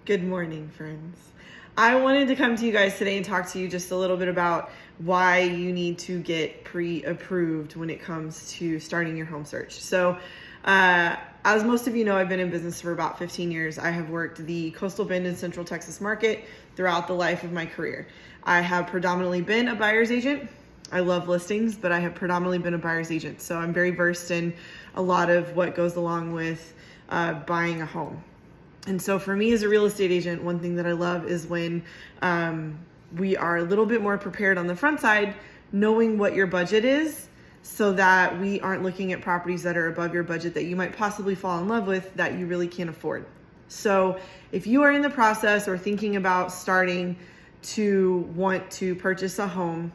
Good morning, friends. I wanted to come to you guys today and talk to you just a little bit about why you need to get pre-approved when it comes to starting your home search. So, as most of you know, I've been in business for about 15 years. I have worked the Coastal Bend and Central Texas market throughout the life of my career. I have predominantly been a buyer's agent. I love listings, but I have predominantly been a buyer's agent. So I'm very versed in a lot of what goes along with buying a home. And so for me as a real estate agent, one thing that I love is when we are a little bit more prepared on the front side, knowing what your budget is so that we aren't looking at properties that are above your budget that you might possibly fall in love with that you really can't afford. So if you are in the process or thinking about starting to want to purchase a home,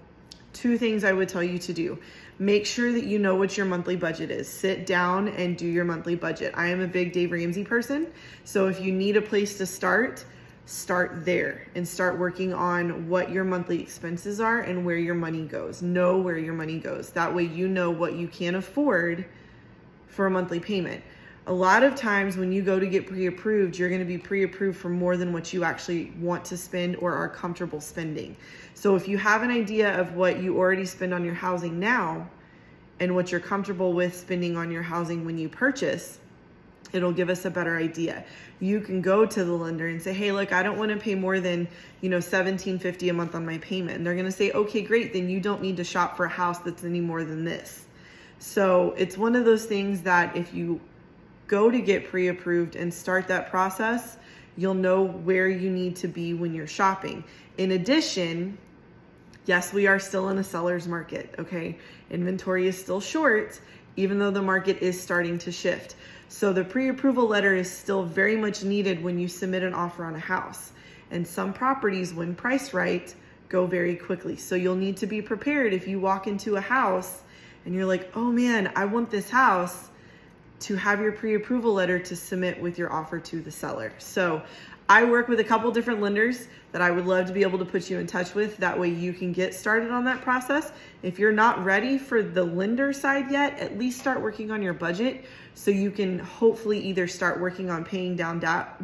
two things I would tell you to do. Make sure that you know what your monthly budget is. Sit down and do your monthly budget. I am a big Dave Ramsey person. So if you need a place to start there and start working on what your monthly expenses are and where your money goes. Know where your money goes. That way you know what you can afford for a monthly payment. A lot of times when you go to get pre-approved, you're going to be pre-approved for more than what you actually want to spend or are comfortable spending. So if you have an idea of what you already spend on your housing now and what you're comfortable with spending on your housing when you purchase, it'll give us a better idea. You can go to the lender and say, hey, look, I don't want to pay more than, $1,750 a month on my payment. And they're going to say, okay, great. Then you don't need to shop for a house that's any more than this. So it's one of those things that if you go to get pre-approved and start that process, you'll know where you need to be when you're shopping. In addition, yes, we are still in a seller's market, okay? Inventory is still short, even though the market is starting to shift. So the pre-approval letter is still very much needed when you submit an offer on a house. And some properties, when priced right, go very quickly. So you'll need to be prepared if you walk into a house and you're like, oh man, I want this house, to have your pre-approval letter to submit with your offer to the seller. So I work with a couple different lenders that I would love to be able to put you in touch with. That way you can get started on that process. If you're not ready for the lender side yet, at least start working on your budget so you can hopefully either start working on paying down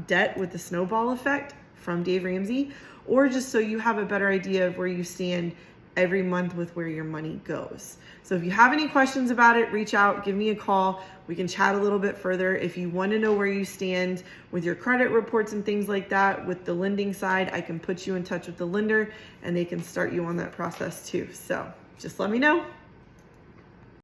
debt with the snowball effect from Dave Ramsey, or just so you have a better idea of where you stand every month with where your money goes. So if you have any questions about it, reach out, give me a call. We can chat a little bit further. If you want to know where you stand with your credit reports and things like that, with the lending side, I can put you in touch with the lender and they can start you on that process too. So just let me know.